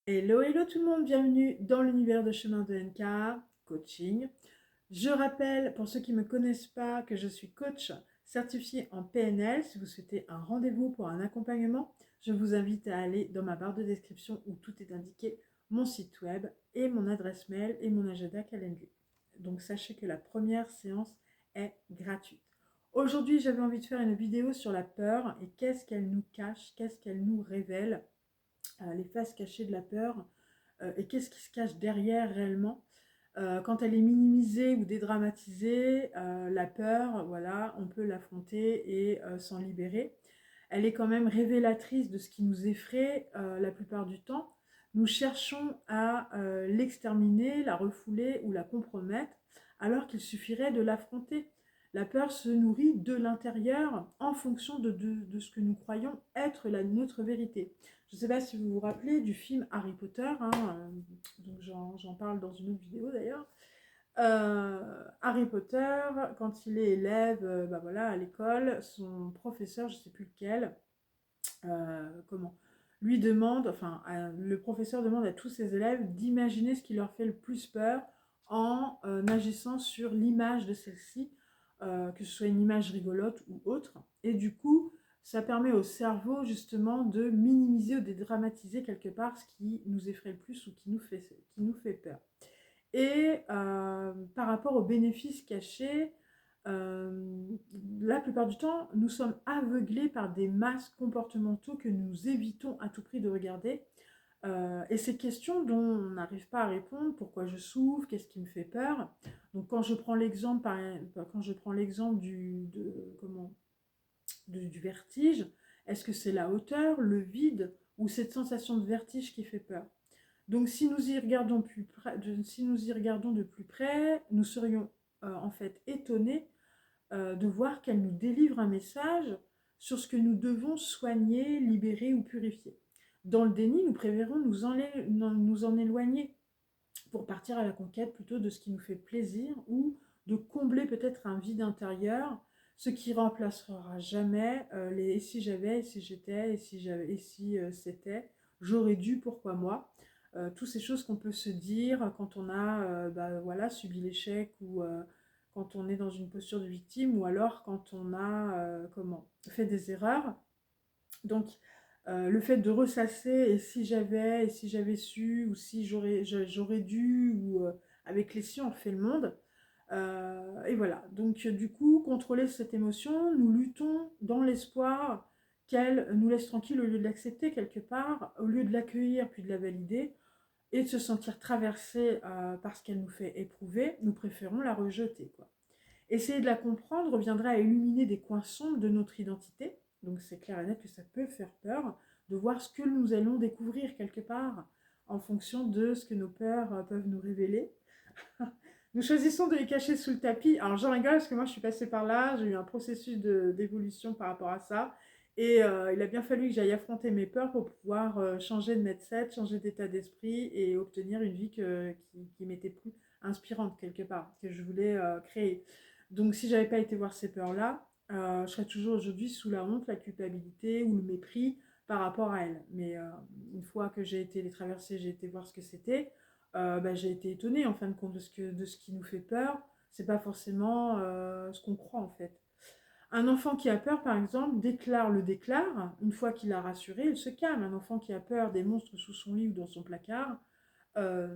Hello, hello tout le monde, bienvenue dans l'univers de Chemin de NK, coaching. Je rappelle, pour ceux qui ne me connaissent pas, que je suis coach certifié en PNL. Si vous souhaitez un rendez-vous pour un accompagnement, je vous invite à aller dans ma barre de description où tout est indiqué, mon site web et mon adresse mail et mon agenda Calendly. Donc sachez que la première séance est gratuite. Aujourd'hui, j'avais envie de faire une vidéo sur la peur et qu'est-ce qu'elle nous cache, qu'est-ce qu'elle nous révèle, les faces cachées de la peur, et qu'est-ce qui se cache derrière réellement. Quand elle est minimisée ou dédramatisée, la peur, voilà, on peut l'affronter et s'en libérer. Elle est quand même révélatrice de ce qui nous effraie la plupart du temps. Nous cherchons à l'exterminer, la refouler ou la compromettre, alors qu'il suffirait de l'affronter. La peur se nourrit de l'intérieur en fonction de ce que nous croyons être notre vérité. Je ne sais pas si vous vous rappelez du film Harry Potter, hein, donc j'en parle dans une autre vidéo d'ailleurs. Harry Potter, quand il est élève, bah voilà, à l'école, son professeur, je ne sais plus lequel, comment, lui demande, enfin, le professeur demande à tous ses élèves d'imaginer ce qui leur fait le plus peur en agissant sur l'image de celle-ci, que ce soit une image rigolote ou autre. Et du coup, ça permet au cerveau justement de minimiser ou de dédramatiser quelque part ce qui nous effraie le plus ou qui nous fait peur. Et par rapport aux bénéfices cachés, euh, la plupart du temps, nous sommes aveuglés par des masques comportementaux que nous évitons à tout prix de regarder. Et ces questions dont on n'arrive pas à répondre, pourquoi je souffre, qu'est-ce qui me fait peur. Donc quand je prends l'exemple, quand je prends l'exemple du vertige, est-ce que c'est la hauteur, le vide ou cette sensation de vertige qui fait peur? Donc si nous y regardons si nous y regardons de plus près, nous serions en fait étonnés de voir qu'elle nous délivre un message sur ce que nous devons soigner, libérer ou purifier. Dans le déni, nous préférons nous en éloigner pour partir à la conquête plutôt de ce qui nous fait plaisir ou de combler peut-être un vide intérieur, ce qui remplacera jamais les et si j'avais, et si j'étais, et si j'avais, et si c'était, j'aurais dû, pourquoi moi. Toutes ces choses qu'on peut se dire quand on a bah, voilà, subi l'échec ou quand on est dans une posture de victime ou alors quand on a fait des erreurs. Donc, le fait de ressasser et si j'avais su, ou si j'aurais dû, ou avec les si on refait le monde. Et voilà. Donc, du coup, contrôler cette émotion, nous luttons dans l'espoir qu'elle nous laisse tranquille au lieu de l'accepter quelque part, au lieu de l'accueillir puis de la valider, et de se sentir traversé par ce qu'elle nous fait éprouver, nous préférons la rejeter, quoi. Essayer de la comprendre reviendrait à illuminer des coins sombres de notre identité. Donc c'est clair et net que ça peut faire peur de voir ce que nous allons découvrir quelque part en fonction de ce que nos peurs peuvent nous révéler. Nous choisissons de les cacher sous le tapis. Alors j'en rigole parce que moi je suis passée par là, j'ai eu un processus d'évolution par rapport à ça. Et il a bien fallu que j'aille affronter mes peurs pour pouvoir changer de mindset, changer d'état d'esprit et obtenir une vie qui m'était plus inspirante quelque part, que je voulais créer. Donc si j'avais pas été voir ces peurs-là, je serais toujours aujourd'hui sous la honte, la culpabilité ou le mépris par rapport à elles. Mais une fois que j'ai été les traverser, j'ai été voir ce que c'était, bah, j'ai été étonnée en fin de compte de ce qui nous fait peur. C'est pas forcément ce qu'on croit en fait. Un enfant qui a peur, par exemple, le déclare. Une fois qu'il a rassuré, il se calme. Un enfant qui a peur des monstres sous son lit ou dans son placard euh,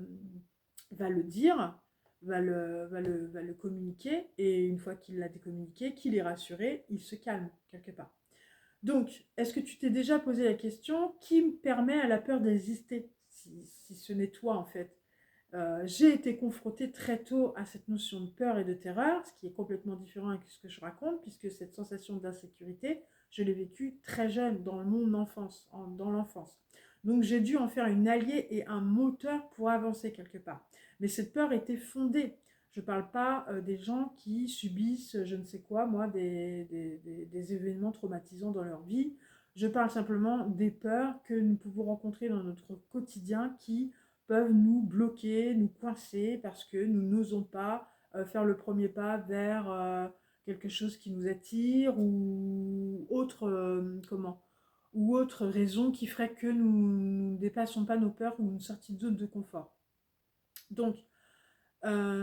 va le dire, va le communiquer. Et une fois qu'il l'a décommuniqué, qu'il est rassuré, il se calme quelque part. Donc, est-ce que tu t'es déjà posé la question, qui me permet à la peur d'exister, si ce n'est toi en fait? J'ai été confrontée très tôt à cette notion de peur et de terreur, ce qui est complètement différent avec ce que je raconte, puisque cette sensation d'insécurité, je l'ai vécue très jeune, dans mon enfance, dans l'enfance. Donc j'ai dû en faire une alliée et un moteur pour avancer quelque part. Mais cette peur était fondée. Je ne parle pas des gens qui subissent, je ne sais quoi, moi, des événements traumatisants dans leur vie. Je parle simplement des peurs que nous pouvons rencontrer dans notre quotidien qui peuvent nous bloquer, nous coincer parce que nous n'osons pas faire le premier pas vers quelque chose qui nous attire ou autre, ou autre raison qui ferait que nous ne dépassons pas nos peurs ou une sortie de zone de confort. Donc,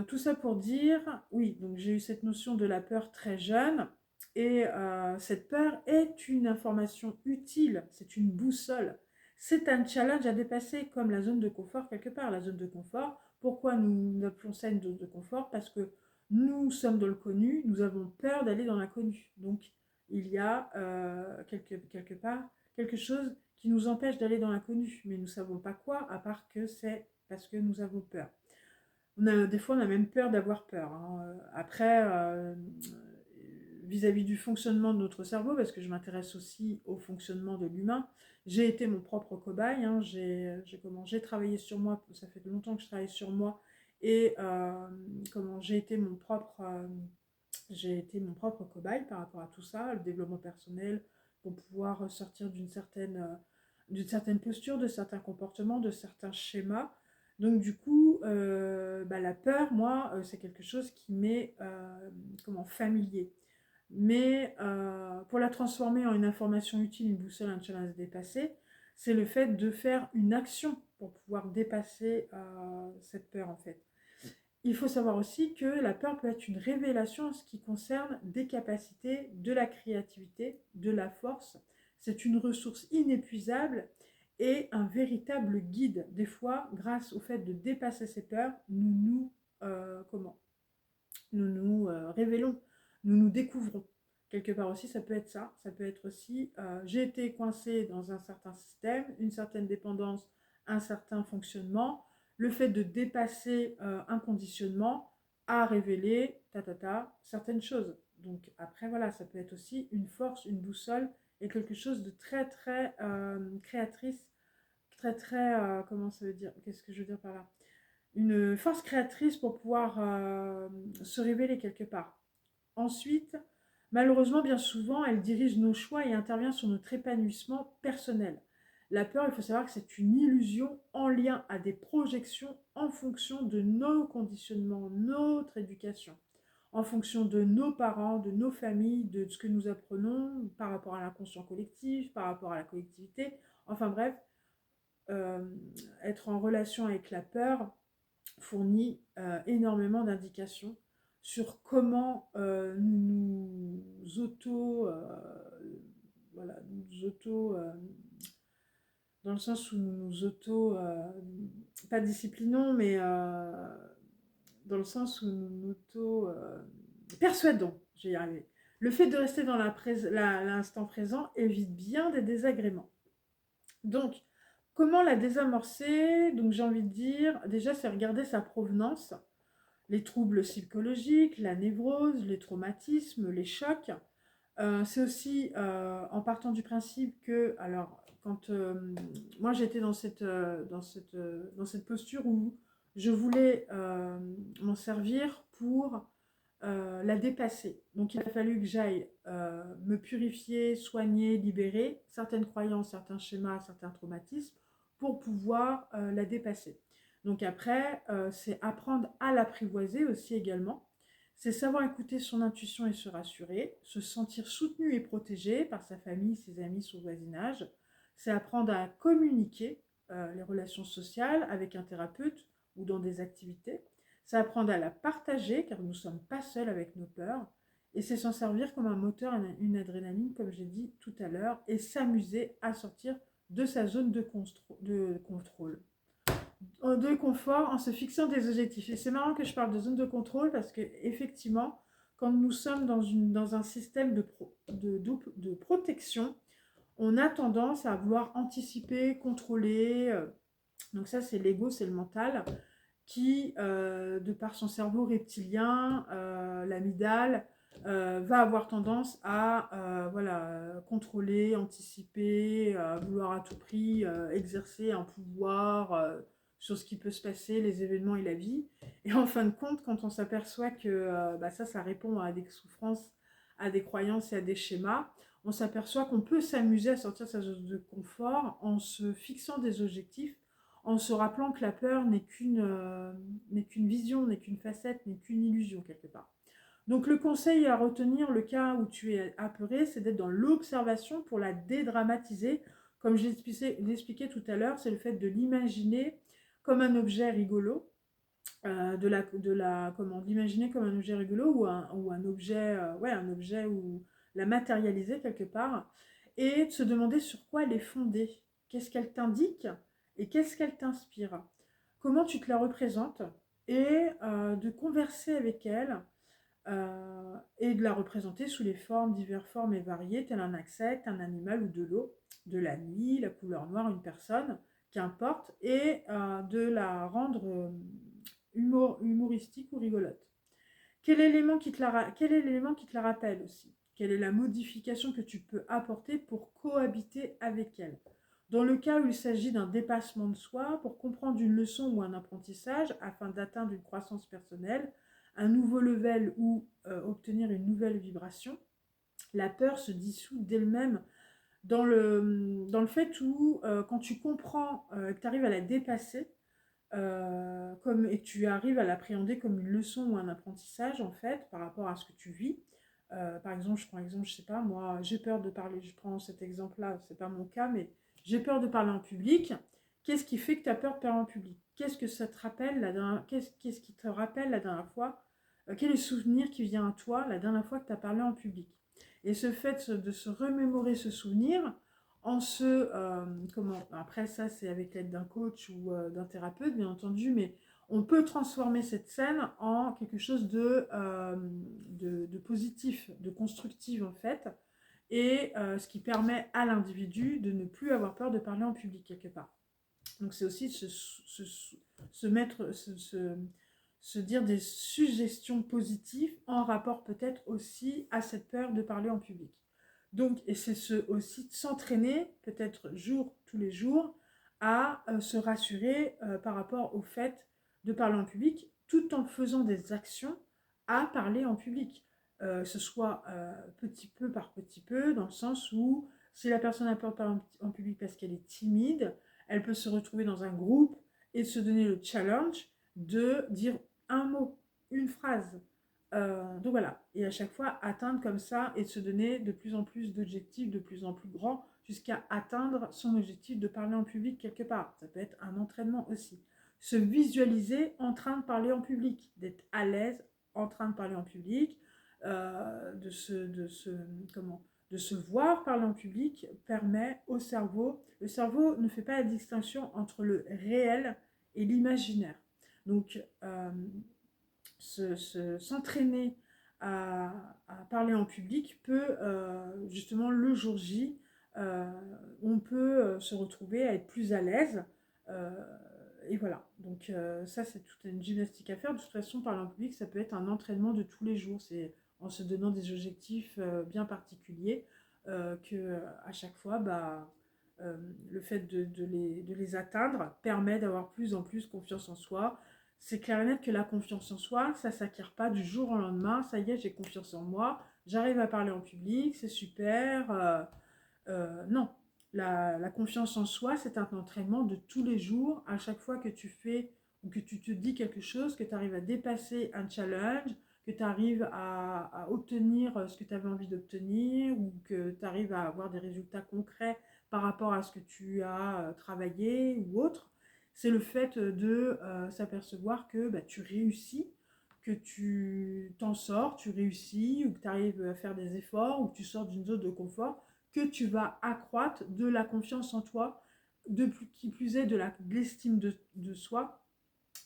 tout ça pour dire, oui, donc j'ai eu cette notion de la peur très jeune, et cette peur est une information utile, c'est une boussole, c'est un challenge à dépasser, comme la zone de confort quelque part. La zone de confort, pourquoi nous appelons ça une zone de confort? Parce que nous sommes dans le connu, nous avons peur d'aller dans l'inconnu. Donc il y a quelque part quelque chose qui nous empêche d'aller dans l'inconnu, mais nous ne savons pas quoi, à part que c'est parce que nous avons peur. Des fois, on a même peur d'avoir peur, hein. Après, vis-à-vis du fonctionnement de notre cerveau, parce que je m'intéresse aussi au fonctionnement de l'humain, j'ai été mon propre cobaye, hein. J'ai travaillé sur moi, ça fait longtemps que je travaille sur moi, et j'ai été mon propre cobaye par rapport à tout ça, le développement personnel, pour pouvoir sortir d'une certaine posture, de certains comportements, de certains schémas. Donc du coup, la peur, moi, c'est quelque chose qui m'est familier. Mais pour la transformer en une information utile, une boussole, un challenge à dépasser, c'est le fait de faire une action pour pouvoir dépasser cette peur en fait. Il faut savoir aussi que la peur peut être une révélation en ce qui concerne des capacités, de la créativité, de la force. C'est une ressource inépuisable et un véritable guide. Des fois, grâce au fait de dépasser ces peurs, euh, comment révélons, nous nous découvrons. Quelque part aussi, ça peut être ça. Ça peut être aussi, j'ai été coincée dans un certain système, une certaine dépendance, un certain fonctionnement. Le fait de dépasser un conditionnement a révélé certaines choses. Donc après, voilà, ça peut être aussi une force, une boussole et quelque chose de très, très créatrice, très, très, comment ça veut dire, qu'est-ce que je veux dire par là, une force créatrice pour pouvoir se révéler quelque part. Ensuite, malheureusement, bien souvent, elle dirige nos choix et intervient sur notre épanouissement personnel. La peur, il faut savoir que c'est une illusion en lien à des projections en fonction de nos conditionnements, notre éducation, en fonction de nos parents, de nos familles, de ce que nous apprenons par rapport à l'inconscient collectif, par rapport à la collectivité. Enfin bref, euh, être en relation avec la peur fournit énormément d'indications sur comment nous dans le sens où nous nous pas disciplinons, mais dans le sens où nous nous persuadons, je vais y arriver. Le fait de rester dans l'instant présent évite bien des désagréments. Donc, comment la désamorcer? Donc, j'ai envie de dire, déjà, c'est regarder sa provenance, les troubles psychologiques, la névrose, les traumatismes, les chocs. C'est aussi en partant du principe que, alors, quand moi j'étais dans cette posture où je voulais m'en servir pour la dépasser. Donc il a fallu que j'aille me purifier, soigner, libérer certaines croyances, certains schémas, certains traumatismes pour pouvoir la dépasser. Donc après, c'est apprendre à l'apprivoiser aussi également. C'est savoir écouter son intuition et se rassurer, se sentir soutenu et protégé par sa famille, ses amis, son voisinage. C'est apprendre à communiquer les relations sociales avec un thérapeute ou dans des activités. C'est apprendre à la partager, car nous ne sommes pas seuls avec nos peurs. Et c'est s'en servir comme un moteur, une adrénaline, comme j'ai dit tout à l'heure, et s'amuser à sortir de sa zone de contrôle, de confort, en se fixant des objectifs. Et c'est marrant que je parle de zone de contrôle, parce que effectivement, quand nous sommes dans un système de protection, on a tendance à vouloir anticiper, contrôler. Donc ça, c'est l'ego, c'est le mental qui, de par son cerveau reptilien, l'amygdale, va avoir tendance à contrôler, anticiper, vouloir à tout prix exercer un pouvoir sur ce qui peut se passer, les événements et la vie. Et en fin de compte, quand on s'aperçoit que ça répond à des souffrances, à des croyances et à des schémas, on s'aperçoit qu'on peut s'amuser à sortir de sa zone de confort en se fixant des objectifs, en se rappelant que la peur n'est qu'une vision, n'est qu'une facette, n'est qu'une illusion quelque part. Donc le conseil à retenir, le cas où tu es apeuré, c'est d'être dans l'observation pour la dédramatiser. Comme je l'expliquais tout à l'heure, c'est le fait de l'imaginer comme un objet rigolo, comment l'imaginer comme un objet rigolo ou un objet, ouais, un objet ou la matérialiser quelque part, et de se demander sur quoi elle est fondée, qu'est-ce qu'elle t'indique et qu'est-ce qu'elle t'inspire, comment tu te la représentes, et de converser avec elle, et de la représenter sous les formes, diverses formes et variées, tel un insecte, un animal ou de l'eau, de la nuit, la couleur noire, une personne, qu'importe, et de la rendre humoristique ou rigolote. Quel est l'élément qui te la rappelle aussi? Quelle est la modification que tu peux apporter pour cohabiter avec elle? Dans le cas où il s'agit d'un dépassement de soi, pour comprendre une leçon ou un apprentissage afin d'atteindre une croissance personnelle, un nouveau level ou obtenir une nouvelle vibration, la peur se dissout d'elle-même dans le fait où, quand tu comprends que tu arrives à la dépasser, et que tu arrives à l'appréhender comme une leçon ou un apprentissage, en fait, par rapport à ce que tu vis. Par exemple, je prends l'exemple, je sais pas, moi, j'ai peur de parler, je prends cet exemple-là, c'est pas mon cas, mais j'ai peur de parler en public. Qu'est-ce qui fait que tu as peur de parler en public? Qu'est-ce que ça te rappelle qu'est-ce qui te rappelle la dernière fois? Quel est le souvenir qui vient à toi la dernière fois que tu as parlé en public? Et ce fait de se remémorer ce souvenir, en se, après ça c'est avec l'aide d'un coach ou d'un thérapeute bien entendu, mais on peut transformer cette scène en quelque chose de positif, de constructif en fait, et ce qui permet à l'individu de ne plus avoir peur de parler en public quelque part. Donc c'est aussi se mettre, se dire des suggestions positives en rapport peut-être aussi à cette peur de parler en public. Donc, et c'est aussi de s'entraîner, peut-être tous les jours, à se rassurer par rapport au fait de parler en public, tout en faisant des actions à parler en public. Ce soit petit peu par petit peu, dans le sens où si la personne a peur de parler en public parce qu'elle est timide, elle peut se retrouver dans un groupe et se donner le challenge de dire un mot, une phrase. Donc voilà, et à chaque fois atteindre comme ça et de se donner de plus en plus d'objectifs, de plus en plus grands, jusqu'à atteindre son objectif de parler en public quelque part. Ça peut être un entraînement aussi. Se visualiser en train de parler en public, d'être à l'aise en train de parler en public, de se voir parler en public permet au cerveau. Le cerveau ne fait pas la distinction entre le réel et l'imaginaire. Donc, s'entraîner à parler en public peut justement le jour J, on peut se retrouver à être plus à l'aise. euh, et voilà, donc ça c'est toute une gymnastique à faire. De toute façon, parler en public, ça peut être un entraînement de tous les jours. C'est en se donnant des objectifs bien particuliers que à chaque fois, le fait de les atteindre permet d'avoir plus en plus confiance en soi. C'est clair et net que la confiance en soi, ça ne s'acquiert pas du jour au lendemain. Ça y est, j'ai confiance en moi, j'arrive à parler en public, c'est super. Non, la confiance en soi, c'est un entraînement de tous les jours. À chaque fois que tu fais ou que tu te dis quelque chose, que tu arrives à dépasser un challenge, que tu arrives à obtenir ce que tu avais envie d'obtenir, ou que tu arrives à avoir des résultats concrets par rapport à ce que tu as travaillé ou autre, c'est le fait de s'apercevoir que tu réussis, que tu t'en sors, tu réussis, ou que tu arrives à faire des efforts, ou que tu sors d'une zone de confort, que tu vas accroître de la confiance en toi, qui plus est de l'estime de soi,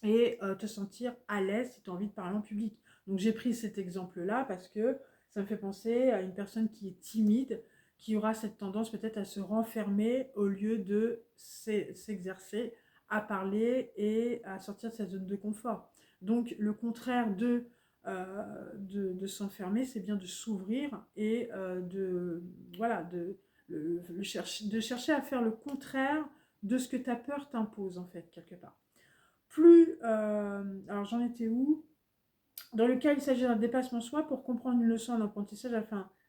et te sentir à l'aise si tu as envie de parler en public. Donc j'ai pris cet exemple-là parce que ça me fait penser à une personne qui est timide, qui aura cette tendance peut-être à se renfermer au lieu de s'exercer à parler et à sortir de sa zone de confort. Donc le contraire de s'enfermer, c'est bien de s'ouvrir et voilà, de chercher à faire le contraire de ce que ta peur t'impose en fait, quelque part. Alors j'en étais où? Dans le cas, il s'agit d'un dépassement soi pour comprendre une leçon, un apprentissage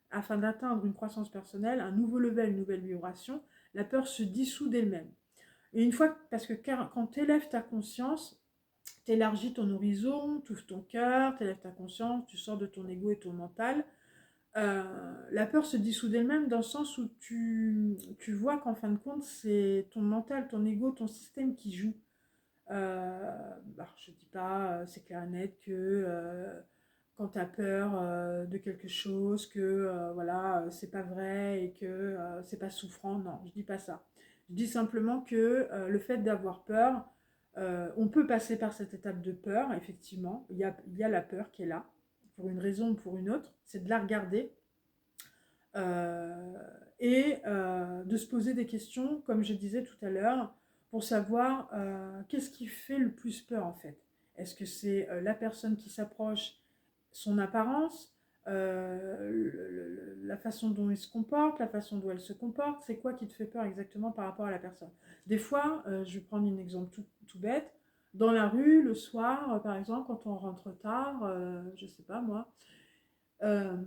afin d'atteindre une croissance personnelle, un nouveau level, une nouvelle vibration, la peur se dissout d'elle-même. Et une fois, parce que quand tu élèves ta conscience, Tu élargis ton horizon, tu ouvres ton cœur, tu élèves ta conscience, tu sors de ton ego et ton mental. La peur se dissout d'elle-même dans le sens où tu vois qu'en fin de compte, c'est ton mental, ton ego, ton système qui joue. Je dis pas, c'est clair et net que quand tu as peur de quelque chose, que voilà, c'est pas vrai et que c'est pas souffrant, non, je dis pas ça. Je dis simplement que le fait d'avoir peur, on peut passer par cette étape de peur, effectivement. Il y a la peur qui est là, pour une raison ou pour une autre, c'est de la regarder euh, et de se poser des questions, comme je disais tout à l'heure, pour savoir qu'est-ce qui fait le plus peur en fait. Est-ce que c'est la personne qui s'approche, son apparence, la façon dont il se comporte, la façon dont elle se comporte, c'est quoi qui te fait peur exactement par rapport à la personne. Des fois, je vais prendre un exemple tout bête, dans la rue, le soir, par exemple, quand on rentre tard, je sais pas moi, euh,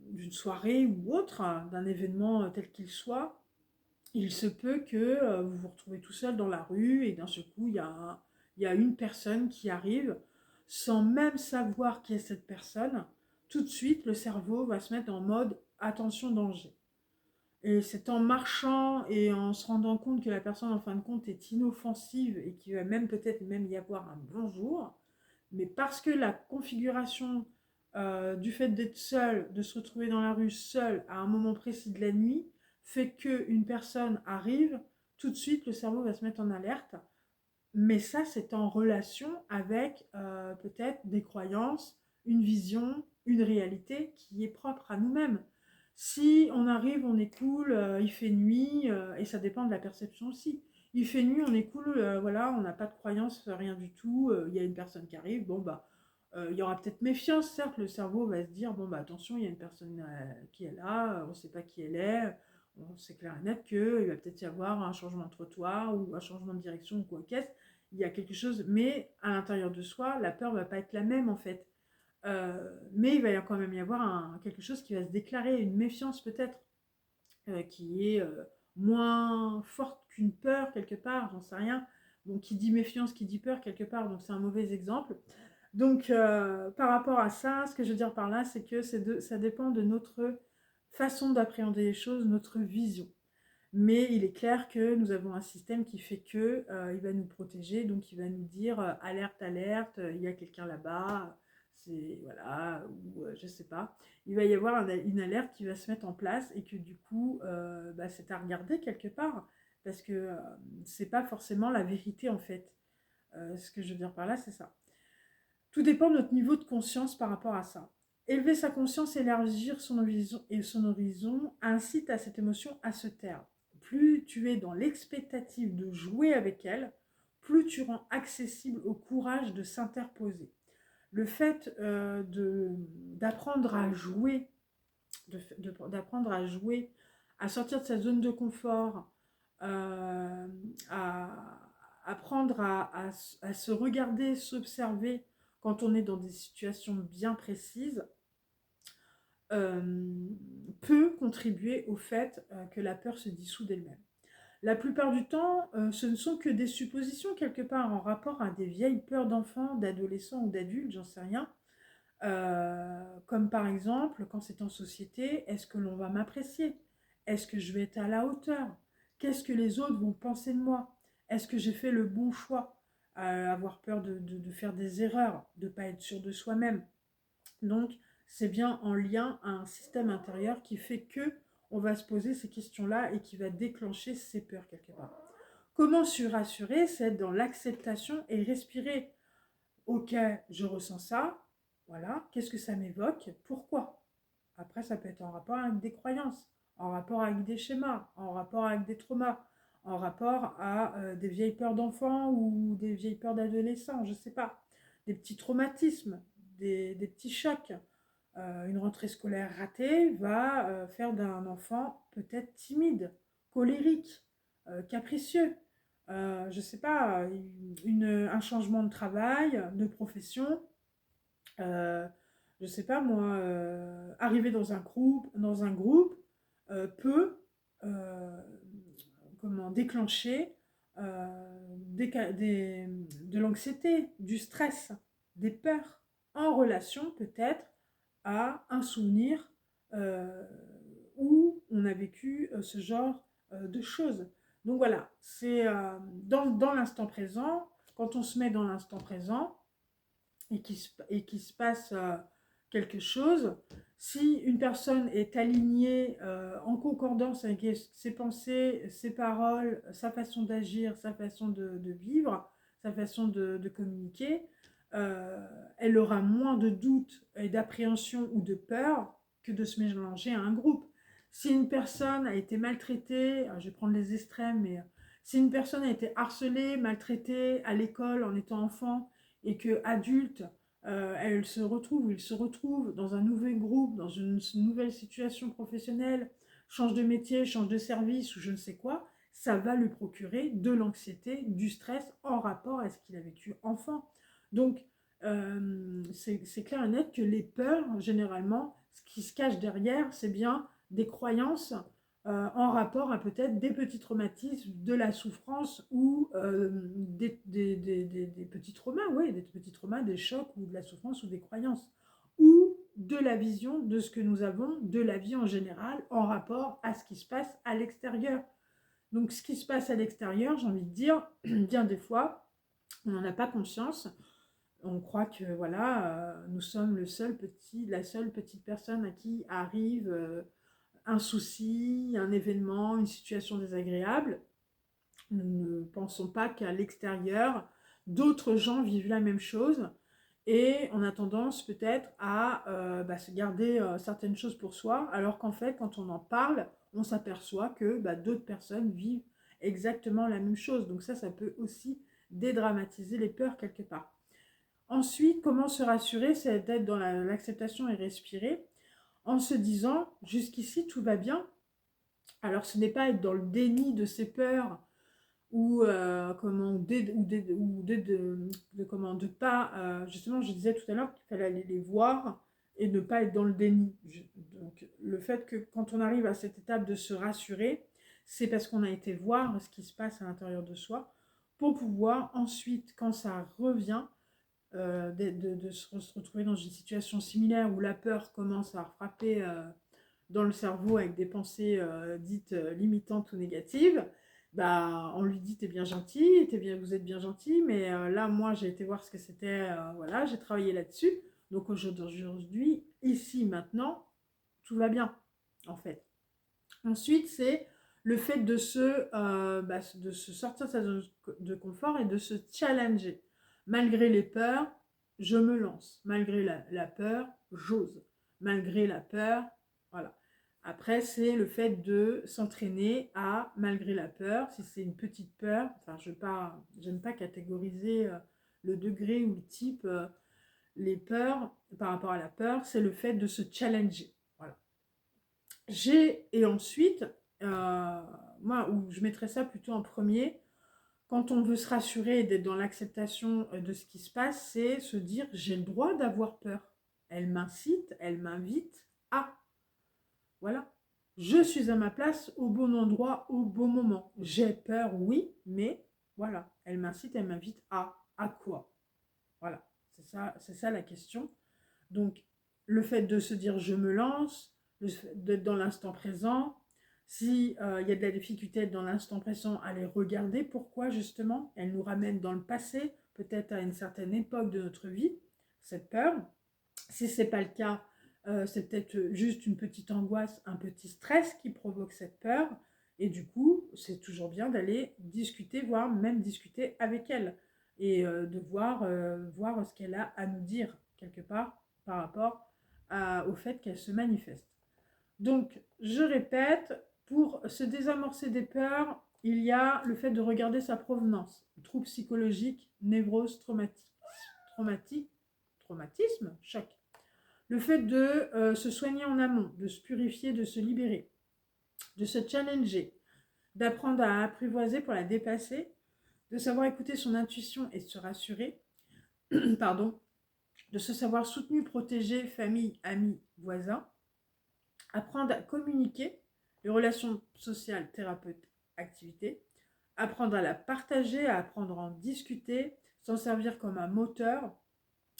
d'une soirée ou autre, hein, d'un événement tel qu'il soit, il se peut que vous vous retrouvez tout seul dans la rue et d'un seul coup, il y a une personne qui arrive sans même savoir qui est cette personne. Tout de suite, le cerveau va se mettre en mode attention danger. Et c'est en marchant et en se rendant compte que la personne en fin de compte est inoffensive et qu'il va même peut-être même y avoir un bonjour, mais parce que la configuration du fait d'être seul, de se retrouver dans la rue seul à un moment précis de la nuit, fait qu'une personne arrive, tout de suite le cerveau va se mettre en alerte. Mais ça, c'est en relation avec peut-être des croyances, une vision, une réalité qui est propre à nous-mêmes. Si on arrive, on est cool, il fait nuit, et ça dépend de la perception aussi. Il fait nuit, on est cool, voilà, on n'a pas de croyance, rien du tout, il y a une personne qui arrive, bon bah, il y aura peut-être méfiance, certes, le cerveau va se dire, bon bah attention, il y a une personne qui est là, on ne sait pas qui elle est, c'est clair et net qu'il va peut-être y avoir un changement de trottoir ou un changement de direction ou quoi qu'est-ce, il y a quelque chose, mais à l'intérieur de soi, la peur ne va pas être la même en fait. Mais il va quand même y avoir quelque chose qui va se déclarer, une méfiance peut-être, qui est moins forte qu'une peur quelque part, j'en sais rien. Bon, qui dit méfiance, qui dit peur quelque part, donc c'est un mauvais exemple. Donc par rapport à ça, ce que je veux dire par là, c'est que ça dépend de notre façon d'appréhender les choses, notre vision. Mais il est clair que nous avons un système qui fait que il va nous protéger, donc il va nous dire alerte, alerte, il y a quelqu'un là-bas, c'est voilà, ou je sais pas. Il va y avoir une alerte qui va se mettre en place et que du coup, c'est à regarder quelque part parce que c'est pas forcément la vérité en fait. Ce que je veux dire par là, c'est ça. Tout dépend de notre niveau de conscience par rapport à ça. Élever sa conscience, élargir son horizon incite à cette émotion à se taire. Plus tu es dans l'expectative de jouer avec elle, plus tu rends accessible au courage de s'interposer. Le fait d'apprendre à jouer, d'apprendre à jouer, à sortir de sa zone de confort, à apprendre à se regarder, s'observer quand on est dans des situations bien précises, euh, peut contribuer au fait que la peur se dissout d'elle-même. La plupart du temps, ce ne sont que des suppositions quelque part en rapport à des vieilles peurs d'enfants, d'adolescents ou d'adultes, j'en sais rien. Comme par exemple, quand c'est en société, est-ce que l'on va m'apprécier? Est-ce que je vais être à la hauteur? Qu'est-ce que les autres vont penser de moi? Est-ce que j'ai fait le bon choix? Avoir peur de faire des erreurs, de ne pas être sûr de soi-même. Donc, c'est bien en lien à un système intérieur qui fait que on va se poser ces questions-là et qui va déclencher ces peurs quelque part. Comment se rassurer? C'est être dans l'acceptation et respirer. Ok, je ressens ça. Voilà. Qu'est-ce que ça m'évoque? Pourquoi? Après, ça peut être en rapport avec des croyances, en rapport avec des schémas, en rapport avec des traumas, en rapport à des vieilles peurs d'enfants ou des vieilles peurs d'adolescents, je ne sais pas. Des petits traumatismes, des petits chocs. Une rentrée scolaire ratée va faire d'un enfant peut-être timide, colérique, capricieux. Je ne sais pas, un changement de travail, de profession, je ne sais pas moi, arriver dans un groupe peut comment déclencher des de l'anxiété, du stress, des peurs, en relation peut-être à un souvenir où on a vécu ce genre de choses. Donc voilà, c'est dans l'instant présent, quand on se met dans l'instant présent et qu'il se passe quelque chose, si une personne est alignée en concordance avec ses pensées, ses paroles, sa façon d'agir, sa façon de vivre, sa façon de communiquer, elle aura moins de doutes et d'appréhension ou de peur que de se mélanger à un groupe. Si une personne a été maltraitée, je vais prendre les extrêmes, mais si une personne a été harcelée, maltraitée à l'école en étant enfant et que adulte, elle se retrouve, il se retrouve dans un nouvel groupe, dans une nouvelle situation professionnelle, change de métier, change de service ou je ne sais quoi, ça va lui procurer de l'anxiété, du stress en rapport à ce qu'il a vécu enfant. Donc, c'est clair et net que les peurs, généralement, ce qui se cache derrière, c'est bien des croyances en rapport à peut-être des petits traumatismes, de la souffrance ou des petits traumas, oui, des petits traumas, des chocs ou de la souffrance ou des croyances. Ou de la vision de ce que nous avons de la vie en général en rapport à ce qui se passe à l'extérieur. Donc ce qui se passe à l'extérieur, j'ai envie de dire, bien des fois, on n'en a pas conscience. On croit que voilà, nous sommes la seule petite personne à qui arrive un souci, un événement, une situation désagréable. Nous ne pensons pas qu'à l'extérieur, d'autres gens vivent la même chose et on a tendance peut-être à se garder certaines choses pour soi, alors qu'en fait, quand on en parle, on s'aperçoit que d'autres personnes vivent exactement la même chose. Donc ça peut aussi dédramatiser les peurs quelque part. Ensuite, comment se rassurer, c'est d'être dans l'acceptation et respirer en se disant jusqu'ici tout va bien. Alors ce n'est pas être dans le déni de ses peurs ou comment de pas justement je disais tout à l'heure qu'il fallait aller les voir et ne pas être dans le déni. Donc le fait que quand on arrive à cette étape de se rassurer, c'est parce qu'on a été voir ce qui se passe à l'intérieur de soi pour pouvoir ensuite quand ça revient de se retrouver dans une situation similaire où la peur commence à frapper dans le cerveau avec des pensées dites limitantes ou négatives, on lui dit t'es bien gentil, vous êtes bien gentil, mais là moi j'ai été voir ce que c'était, voilà, j'ai travaillé là-dessus, donc aujourd'hui, ici, maintenant, tout va bien, en fait. Ensuite, c'est le fait de se sortir de sa zone de confort et de se challenger. Malgré les peurs, je me lance. Malgré la peur, j'ose. Malgré la peur, voilà. Après, c'est le fait de s'entraîner à, malgré la peur, si c'est une petite peur, enfin, j'aime pas catégoriser le degré ou le type, les peurs, par rapport à la peur, c'est le fait de se challenger. Voilà. Et ensuite, moi, où je mettrais ça plutôt en premier, quand on veut se rassurer et d'être dans l'acceptation de ce qui se passe, c'est se dire j'ai le droit d'avoir peur. Elle m'incite, elle m'invite à. Voilà. Je suis à ma place au bon endroit, au bon moment. J'ai peur, oui, mais voilà. Elle m'incite, elle m'invite à. À quoi? Voilà. C'est ça la question. Donc, le fait de se dire je me lance, d'être dans l'instant présent, si y a de la difficulté dans l'instant présent, aller regarder pourquoi justement elle nous ramène dans le passé, peut-être à une certaine époque de notre vie, cette peur. Si ce n'est pas le cas, c'est peut-être juste une petite angoisse, un petit stress qui provoque cette peur. Et du coup, c'est toujours bien d'aller discuter, voire même discuter avec elle. Et de voir ce qu'elle a à nous dire, quelque part, par rapport au fait qu'elle se manifeste. Donc, je répète, pour se désamorcer des peurs, il y a le fait de regarder sa provenance. Troubles psychologiques, névrose, traumatisme, choc. Le fait de se soigner en amont, de se purifier, de se libérer, de se challenger, d'apprendre à apprivoiser pour la dépasser, de savoir écouter son intuition et de se rassurer, pardon, de se savoir soutenu, protégé, famille, amis, voisins, apprendre à communiquer, les relations sociales, thérapeute, activité, apprendre à la partager, à apprendre à en discuter, s'en servir comme un moteur,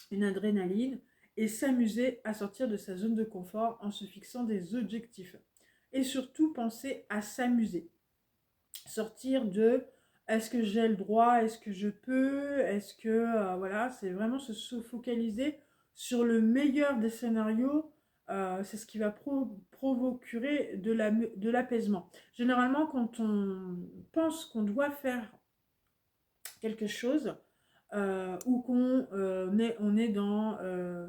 une adrénaline, et s'amuser à sortir de sa zone de confort en se fixant des objectifs. Et surtout, penser à s'amuser. Sortir de est-ce que j'ai le droit, est-ce que je peux, est-ce que voilà, c'est vraiment se focaliser sur le meilleur des scénarios. C'est ce qui va procurer de l'apaisement. Généralement, quand on pense qu'on doit faire quelque chose, ou on est dans,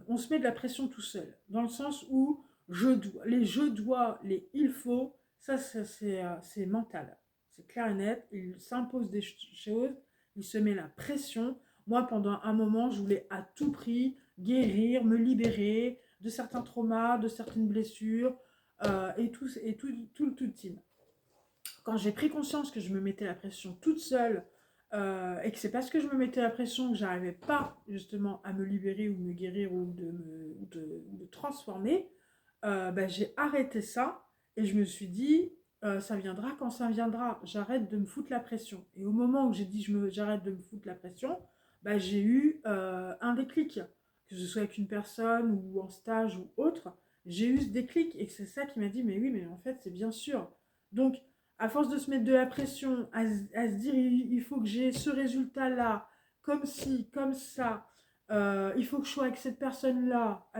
on se met de la pression tout seul, dans le sens où les je dois, les il faut, ça c'est mental, c'est clair et net, il s'impose des choses, il se met la pression. Moi, pendant un moment, je voulais à tout prix guérir, me libérer de certains traumas, de certaines blessures, et tout le team. Quand j'ai pris conscience que je me mettais la pression toute seule, et que c'est parce que je me mettais la pression que j'arrivais pas justement à me libérer ou me guérir ou de transformer, bah, j'ai arrêté ça et je me suis dit, ça viendra quand ça viendra, j'arrête de me foutre la pression. Et au moment où j'ai dit j'arrête de me foutre la pression, bah, j'ai eu un déclic, que ce soit avec une personne ou en stage ou autre, j'ai eu ce déclic et c'est ça qui m'a dit, mais oui, mais en fait c'est bien sûr. Donc à force de se mettre de la pression, à se dire il faut que j'ai ce résultat-là, comme ci, comme ça, il faut que je sois avec cette personne-là,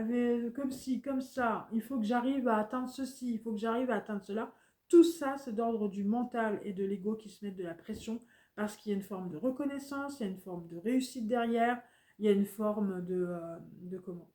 comme ci, comme ça, il faut que j'arrive à atteindre ceci, il faut que j'arrive à atteindre cela. Tout ça, c'est d'ordre du mental et de l'ego qui se mettent de la pression parce qu'il y a une forme de reconnaissance, il y a une forme de réussite derrière, il y a une forme de comment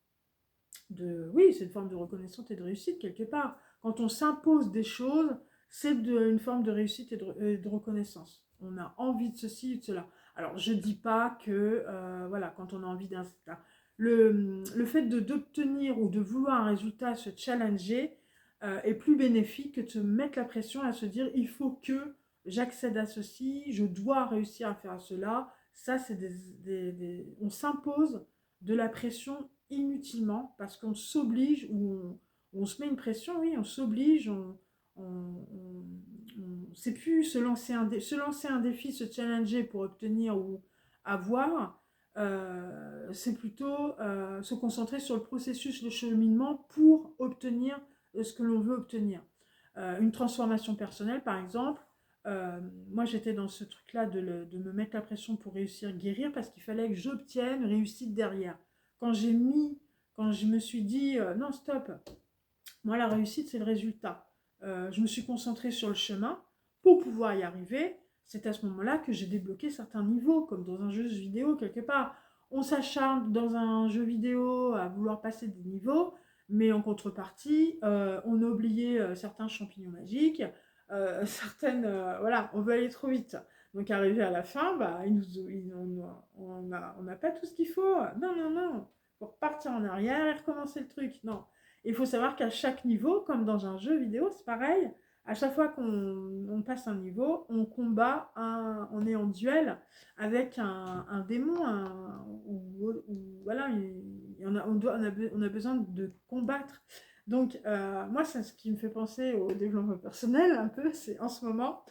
oui, c'est une forme de reconnaissance et de réussite quelque part. Quand on s'impose des choses, c'est une forme de réussite et de reconnaissance. On a envie de ceci ou de cela. Alors, je ne dis pas que, voilà, quand on a envie d'un résultat, le fait d'obtenir ou de vouloir un résultat, se challenger, est plus bénéfique que de se mettre la pression à se dire il faut que j'accède à ceci, je dois réussir à faire cela. Ça, c'est on s'impose de la pression inutilement parce qu'on s'oblige ou on se met une pression, oui, on s'oblige, c'est plus se lancer un défi, se challenger pour obtenir ou avoir, c'est plutôt se concentrer sur le processus, le cheminement pour obtenir ce que l'on veut obtenir. Une transformation personnelle, par exemple, moi j'étais dans ce truc-là de me mettre la pression pour réussir, guérir, parce qu'il fallait que j'obtienne réussite derrière. Quand quand je me suis dit, non, stop, moi la réussite c'est le résultat. Je me suis concentrée sur le chemin pour pouvoir y arriver. C'est à ce moment-là que j'ai débloqué certains niveaux, comme dans un jeu vidéo quelque part. On s'acharne dans un jeu vidéo à vouloir passer des niveaux, mais en contrepartie, on a oublié certains champignons magiques, voilà, on veut aller trop vite. Donc arrivé à la fin, bah, on n'a pas tout ce qu'il faut. Non, non, non. Pour repartir en arrière et recommencer le truc. Non. Il faut savoir qu'à chaque niveau, comme dans un jeu vidéo, c'est pareil. À chaque fois qu'on passe un niveau, on combat, on est en duel avec un démon, ou voilà, on a besoin de combattre. Donc, moi, c'est ce qui me fait penser au développement personnel un peu, c'est en ce moment,